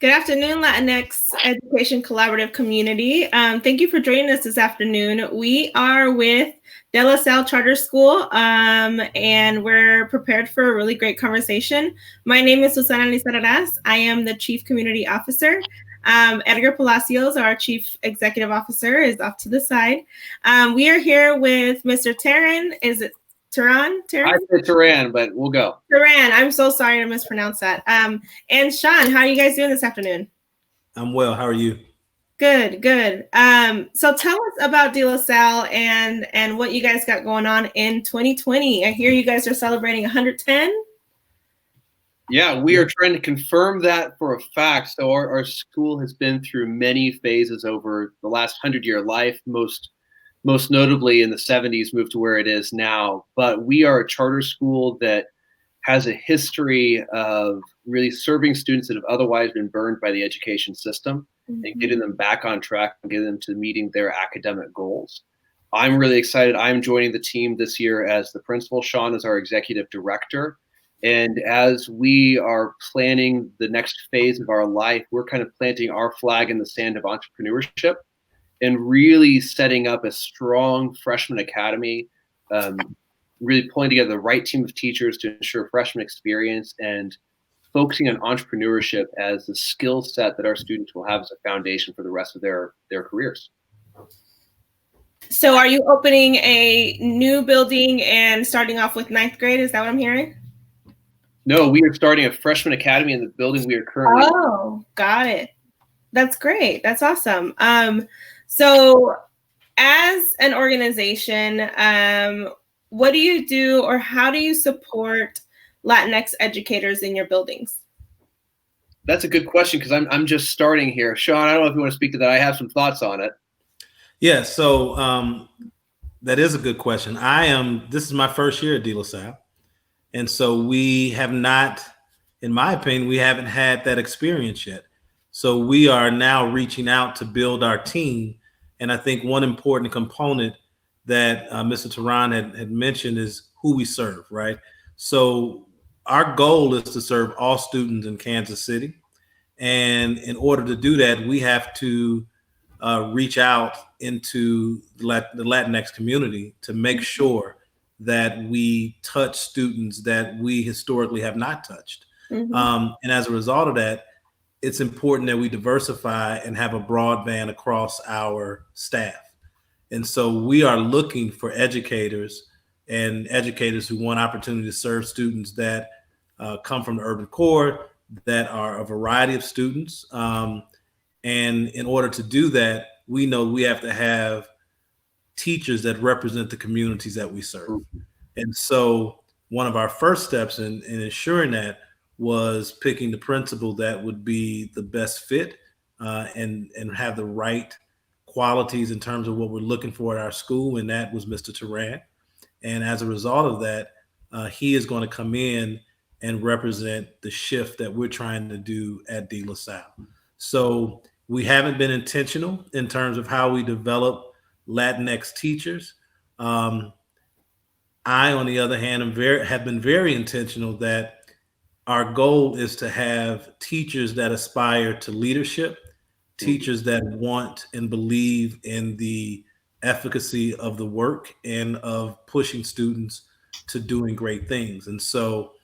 Good afternoon, Latinx Education Collaborative Community. Thank you for joining us this afternoon. We are with De La Salle Charter School, and we're prepared for a really great conversation. My name is Susana Lizarraz. I am the Chief Community Officer. Edgar Palacios, our Chief Executive Officer, is off to the side. We are here with Mr. Terran. Is it Terran? I said Terran, but we'll go. Terran, I'm so sorry to mispronounce that. And Sean, how are you guys doing this afternoon? I'm well. How are you? Good, good. So tell us about De La Salle and what you guys got going on in 2020. I hear you guys are celebrating 110. Yeah, we are trying to confirm that for a fact. So our school has been through many phases over the last 100-year life, most notably in the 70s, moved to where it is now. But we are a charter school that has a history of really serving students that have otherwise been burned by the education system and getting them back on track and getting them to meeting their academic goals. I'm really excited. I'm joining the team this year as the principal. Sean is our executive director. And as we are planning the next phase of our life, we're kind of planting our flag in the sand of entrepreneurship and really setting up a strong freshman academy, really pulling together the right team of teachers to ensure freshman experience and focusing on entrepreneurship as the skill set that our students will have as a foundation for the rest of their careers. So are you opening a new building and starting off with 9th grade? Is that what I'm hearing? No, we are starting a freshman academy in the building we are currently. Oh, got it. That's great. That's awesome. So as an organization, what do you do or how do you support Latinx educators in your buildings? That's a good question because I'm just starting here. Sean, I don't know if you want to speak to that. I have some thoughts on it. Yeah, so that is a good question. This is my first year at De La Salle. And so we have not, in my opinion, we haven't had that experience yet. So we are now reaching out to build our team. And I think one important component that Mr. Terran had mentioned is who we serve, right? So our goal is to serve all students in Kansas City. And in order to do that, we have to reach out into the Latinx community to make sure that we touch students that we historically have not touched. And as a result of that, it's important that we diversify and have a broadband across our staff. And so we are looking for educators who want opportunity to serve students that come from the urban core, that are a variety of students. And in order to do that, we know we have to have teachers that represent the communities that we serve. And so one of our first steps in ensuring that was picking the principal that would be the best fit and have the right qualities in terms of what we're looking for at our school. And that was Mr. Terran. And as a result of that, he is going to come in and represent the shift that we're trying to do at De La Salle. So we haven't been intentional in terms of how we develop Latinx teachers. I, on the other hand, have been very intentional that our goal is to have teachers that aspire to leadership, teachers that want and believe in the efficacy of the work and of pushing students to doing great things. And so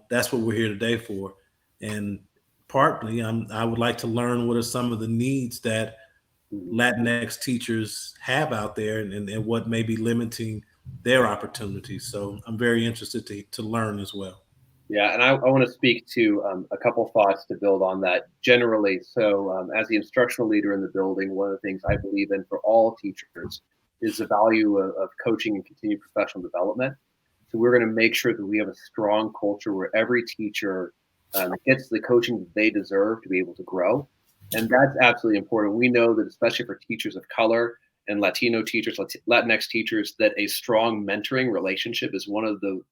that's what we're here today for. And partly, I would like to learn what are some of the needs that Latinx teachers have out there and what may be limiting their opportunities. So I'm very interested to learn as well. Yeah, and I want to speak to a couple thoughts to build on that generally. So as the instructional leader in the building, one of the things I believe in for all teachers is the value of coaching and continued professional development. So we're going to make sure that we have a strong culture where every teacher gets the coaching that they deserve to be able to grow. And that's absolutely important. We know that especially for teachers of color and Latino teachers, Latinx teachers, that a strong mentoring relationship is one of the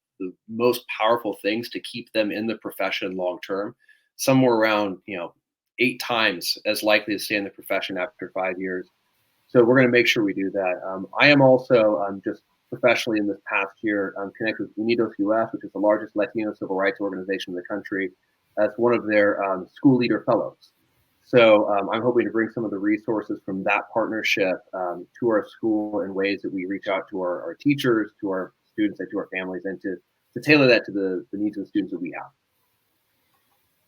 most powerful things to keep them in the profession long term. Somewhere around 8 times as likely to stay in the profession after 5 years. So we're going to make sure we do that. I am also just professionally in this past year connected with Unidos US, which is the largest Latino civil rights organization in the country. as one of their school leader fellows. So I'm hoping to bring some of the resources from that partnership to our school in ways that we reach out to our teachers, to our students, and to our families, and to tailor that to the needs of the students that we have.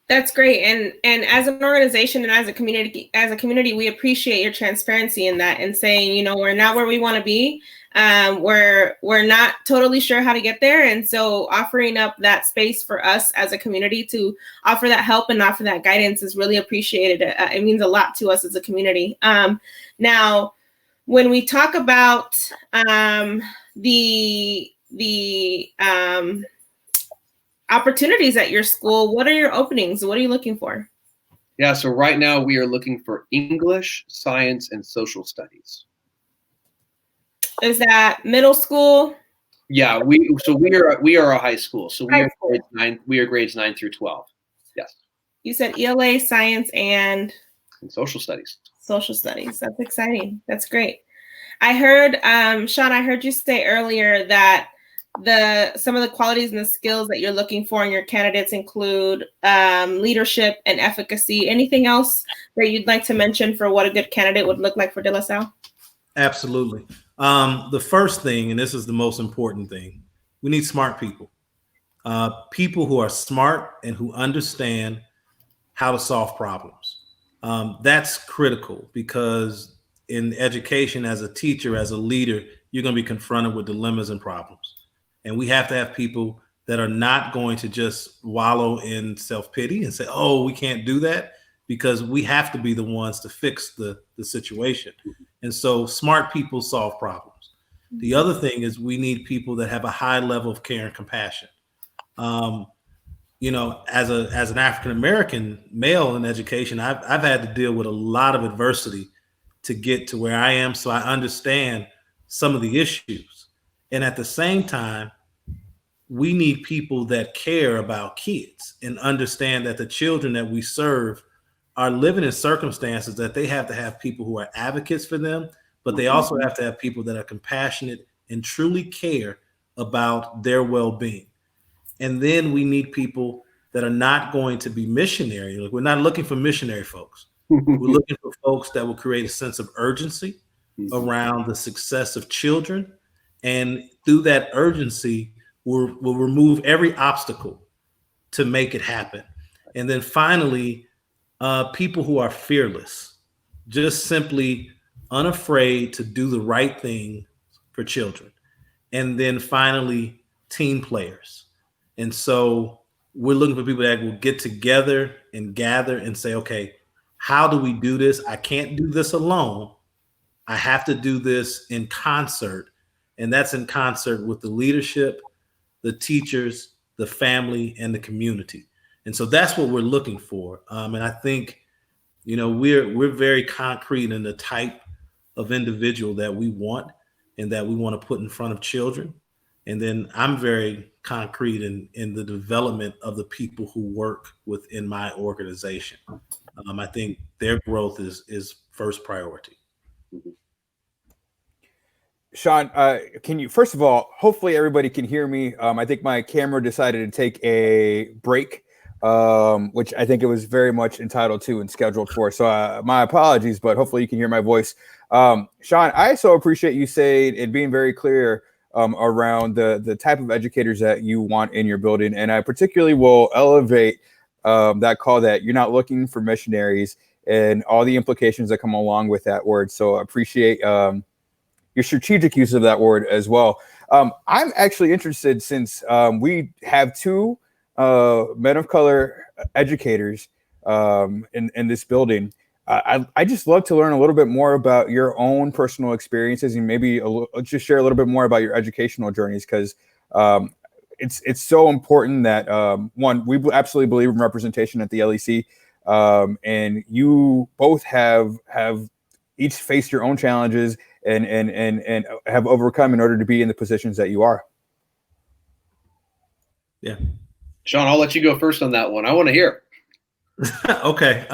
That's great. And as an organization and as a community, we appreciate your transparency in that and saying, we're not where we want to be. We're not totally sure how to get there. And so offering up that space for us as a community to offer that help and offer that guidance is really appreciated. It means a lot to us as a community. Now, when we talk about the opportunities at your school, what are your openings? What are you looking for? Yeah, so right now we are looking for English, science, and social studies. Is that middle school? Yeah, we are a high school, so we are grades 9 through 12. Yes. You said ELA, science, and social studies. Social studies. That's exciting. That's great. I heard, Sean, I heard you say earlier that some of the qualities and the skills that you're looking for in your candidates include leadership and efficacy. Anything else that you'd like to mention for what a good candidate would look like for De La Salle? Absolutely. The first thing, and this is the most important thing, we need smart people. People who are smart and who understand how to solve problems. That's critical because in education, as a teacher, as a leader, you're going to be confronted with dilemmas and problems. And we have to have people that are not going to just wallow in self-pity and say, oh, we can't do that, because we have to be the ones to fix the situation. And so smart people solve problems. The other thing is we need people that have a high level of care and compassion. As an African-American male in education, I've had to deal with a lot of adversity to get to where I am. So I understand some of the issues. And at the same time, we need people that care about kids and understand that the children that we serve are living in circumstances that they have to have people who are advocates for them, but they also have to have people that are compassionate and truly care about their well-being. And then we need people that are not going to be missionary. Like, we're not looking for missionary folks. We're looking for folks that will create a sense of urgency around the success of children. And through that urgency, we'll remove every obstacle to make it happen. And then finally, people who are fearless, just simply unafraid to do the right thing for children. And then finally, team players. And so we're looking for people that will get together and gather and say, okay, how do we do this? I can't do this alone. I have to do this in concert. And that's in concert with the leadership, the teachers, the family, and the community. And so that's what we're looking for. And I think, we're very concrete in the type of individual that we want and that we want to put in front of children. And then I'm very concrete in the development of the people who work within my organization. I think their growth is first priority. Sean, can you, first of all, hopefully everybody can hear me. I think my camera decided to take a break, which I think it was very much entitled to and scheduled for. So my apologies, but hopefully you can hear my voice. Sean, I so appreciate you saying and being very clear around the type of educators that you want in your building. And I particularly will elevate that call that you're not looking for missionaries and all the implications that come along with that word. So I appreciate your strategic use of that word as well. I'm actually interested, since we have two men of color educators in this building. I just love to learn a little bit more about your own personal experiences and maybe just share a little bit more about your educational journeys, because it's so important that one, we absolutely believe in representation at the LEC, and you both have each faced your own challenges and have overcome in order to be in the positions that you are. Yeah. Sean, I'll let you go first on that one. I want to hear. Okay.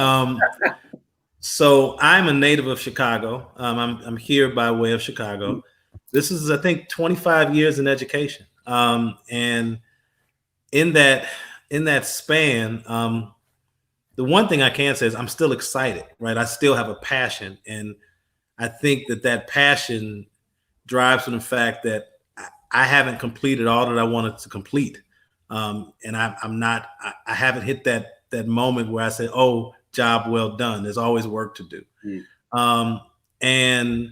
So I'm a native of Chicago. I'm here by way of Chicago. This is, I think, 25 years in education. And in that, in that span, the one thing I can say is I'm still excited, right? I still have a passion. And I think that passion drives from the fact that I haven't completed all that I wanted to complete. And I haven't hit that moment where I say, oh, job well done. There's always work to do. And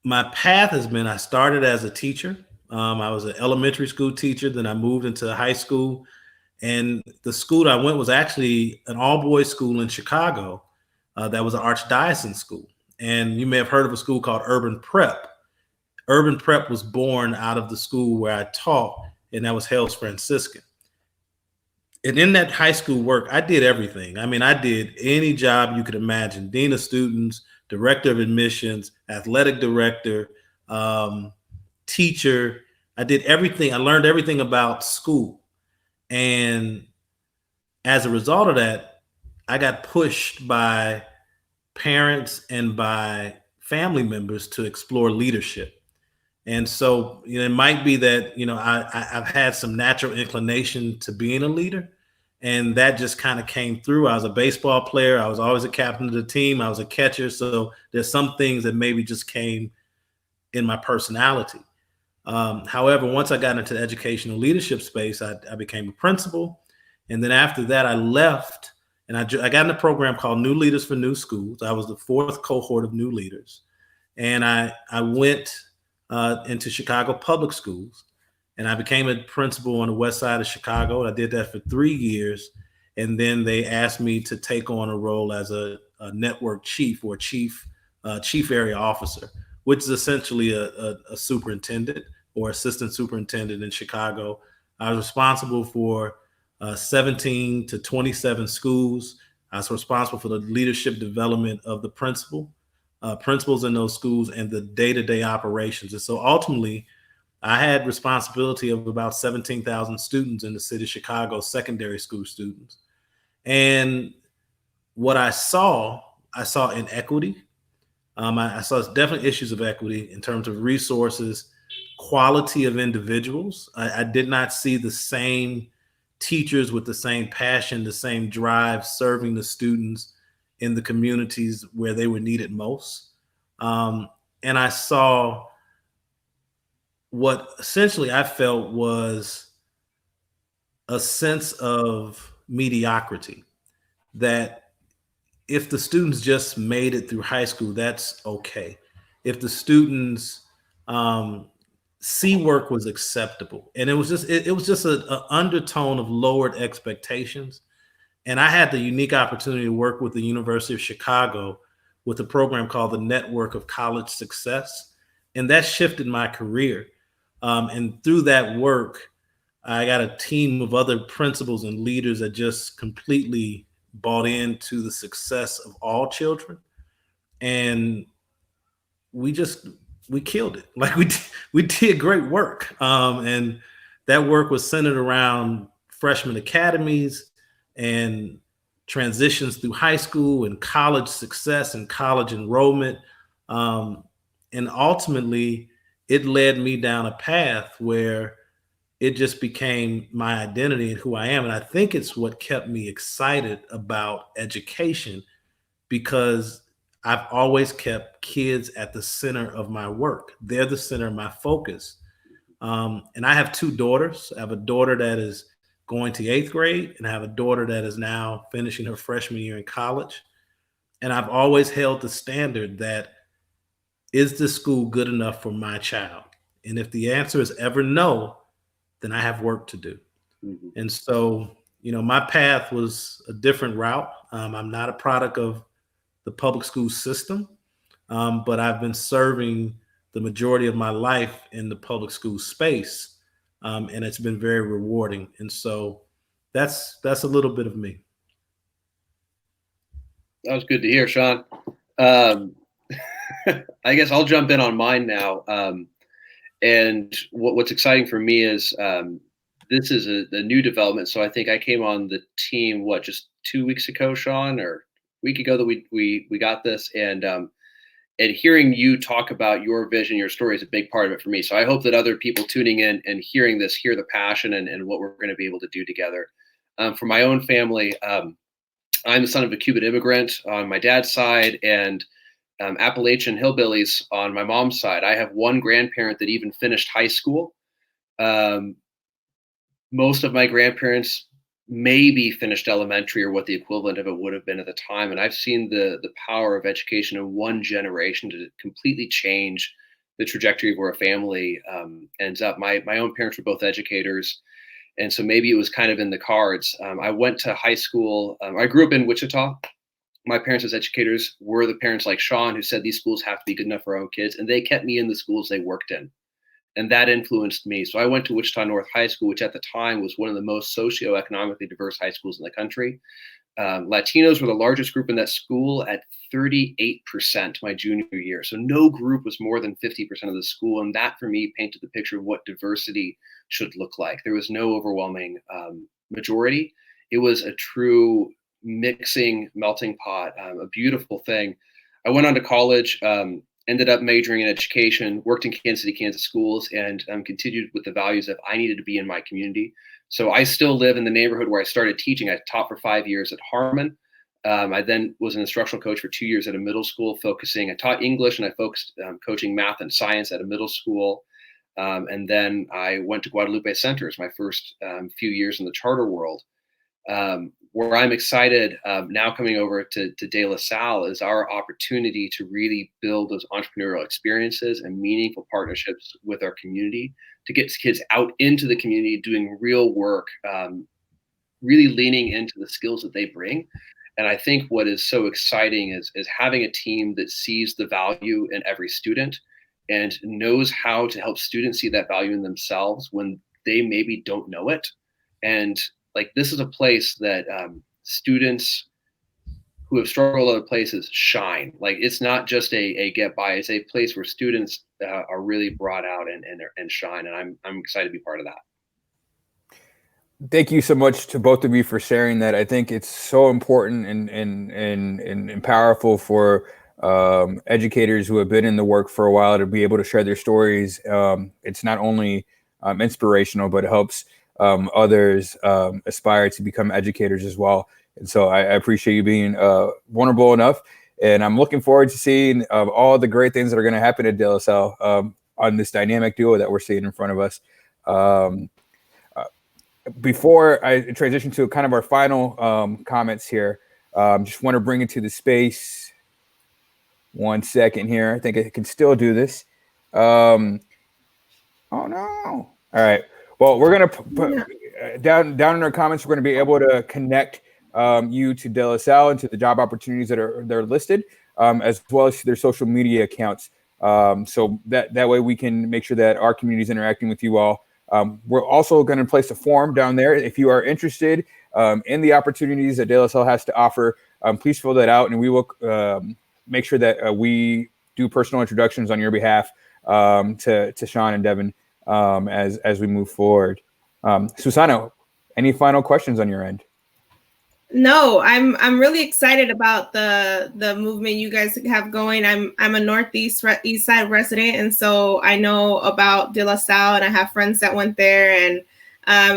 my path has been, I started as a teacher. I was an elementary school teacher. Then I moved into high school. And the school that I went was actually an all-boys school in Chicago that was an archdiocese school. And you may have heard of a school called Urban Prep. Urban Prep was born out of the school where I taught, and that was Hales Franciscan. And in that high school work, I did everything. I mean, I did any job you could imagine: dean of students, director of admissions, athletic director, teacher. I did everything. I learned everything about school. And as a result of that, I got pushed by parents and by family members to explore leadership. And so, it might be that, I've had some natural inclination to being a leader, and that just kind of came through. I was a baseball player. I was always a captain of the team. I was a catcher. So there's some things that maybe just came in my personality. However, once I got into the educational leadership space, I became a principal. And then after that, I left and I got in a program called New Leaders for New Schools. I was the 4th cohort of new leaders. And I went into Chicago public schools, and I became a principal on the west side of Chicago. I did that for 3 years. And then they asked me to take on a role as a network chief or chief area officer, which is essentially a superintendent or assistant superintendent in Chicago. I was responsible for 17 to 27 schools. I was responsible for the leadership development of the principals in those schools and the day-to-day operations. And so ultimately, I had responsibility of about 17,000 students in the city of Chicago, secondary school students. And what I saw inequity. I saw definitely issues of equity in terms of resources, quality of individuals. I did not see the same teachers with the same passion, the same drive, serving the students in the communities where they were needed most. And I saw what essentially I felt was a sense of mediocrity, that if the students just made it through high school, that's okay. If the students C work was acceptable, and it was just an undertone of lowered expectations. And I had the unique opportunity to work with the University of Chicago with a program called the Network of College Success, and that shifted my career. And through that work, I got a team of other principals and leaders that just completely bought into the success of all children. And we killed it. Like we did great work. And that work was centered around freshman academies and transitions through high school and college success and college enrollment. And ultimately, it led me down a path where it just became my identity and who I am. And I think it's what kept me excited about education, because I've always kept kids at the center of my work. They're the center of my focus. And I have 2 daughters. I have a daughter that is going to 8th grade, and I have a daughter that is now finishing her freshman year in college. And I've always held the standard that, is this school good enough for my child? And if the answer is ever no, then I have work to do. Mm-hmm. And so, my path was a different route. I'm not a product of the public school system, but I've been serving the majority of my life in the public school space, and it's been very rewarding. And so that's a little bit of me. That was good to hear, Sean. I guess I'll jump in on mine now. And what's exciting for me is this is a new development. So I think I came on the team, just 2 weeks ago, Sean, or a week ago that we got this. And hearing you talk about your vision, your story is a big part of it for me. So I hope that other people tuning in and hearing this, hear the passion and what we're going to be able to do together. For my own family, I'm the son of a Cuban immigrant on my dad's side and Appalachian hillbillies on my mom's side. I have one grandparent that even finished high school. Most of my grandparents maybe finished elementary or what the equivalent of it would have been at the time. And I've seen the power of education in one generation to completely change the trajectory of where a family ends up. My own parents were both educators. And so maybe it was kind of in the cards. I went to high school. I grew up in Wichita. My parents as educators were the parents like Sean who said these schools have to be good enough for our own kids. And they kept me in the schools they worked in. And that influenced me. So I went to Wichita North High School, which at the time was one of the most socioeconomically diverse high schools in the country. Latinos were the largest group in that school at 38% my junior year. So no group was more than 50% of the school. And that for me painted the picture of what diversity should look like. There was no overwhelming majority. It was a true mixing melting pot, a beautiful thing. I went on to college, ended up majoring in education, worked in Kansas City, Kansas schools, and continued with the values that I needed to be in my community. So I still live in the neighborhood where I started teaching. I taught for 5 years at Harmon. I then was an instructional coach for 2 years at a middle school, I taught English and I focused coaching math and science at a middle school. And then I went to Guadalupe Centers, my first few years in the charter world. Where I'm excited now coming over to De La Salle is our opportunity to really build those entrepreneurial experiences and meaningful partnerships with our community to get kids out into the community doing real work, really leaning into the skills that they bring. And I think what is so exciting is having a team that sees the value in every student and knows how to help students see that value in themselves when they maybe don't know it. And like, this is a place that students who have struggled other places shine. Like, it's not just a get by, it's a place where students are really brought out and shine. And I'm excited to be part of that. Thank you so much to both of you for sharing that. I think it's so important and powerful for educators who have been in the work for a while to be able to share their stories. It's not only inspirational, but it helps others aspire to become educators as well. And so I appreciate you being vulnerable enough. And I'm looking forward to seeing all the great things that are going to happen at De La Salle on this dynamic duo that we're seeing in front of us. Before I transition to kind of our final comments here, just want to bring it to the space. 1 second here. I think I can still do this. Oh, no. All right. Well, we're going to put down in our comments, we're going to be able to connect you to De La Salle and to the job opportunities that are listed, as well as to their social media accounts. So that way we can make sure that our community is interacting with you all. We're also going to place a form down there. If you are interested in the opportunities that De La Salle has to offer, please fill that out, and we will make sure that we do personal introductions on your behalf to Sean and Devin as we move forward. Susana, any final questions on your end? No, I'm really excited about the movement you guys have going. I'm a Northeast East Side resident, and so I know about De La Salle, and I have friends that went there, and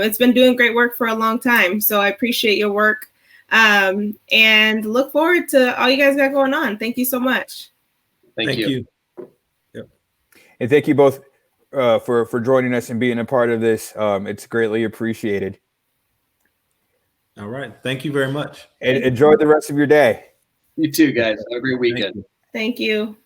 it's been doing great work for a long time. So I appreciate your work, and look forward to all you guys got going on. Thank you so much. Thank you. Yep. And thank you both for joining us and being a part of this. It's greatly appreciated. All right. Thank you very much. And enjoy the rest of your day. You too, guys. Have a great weekend. Thank you.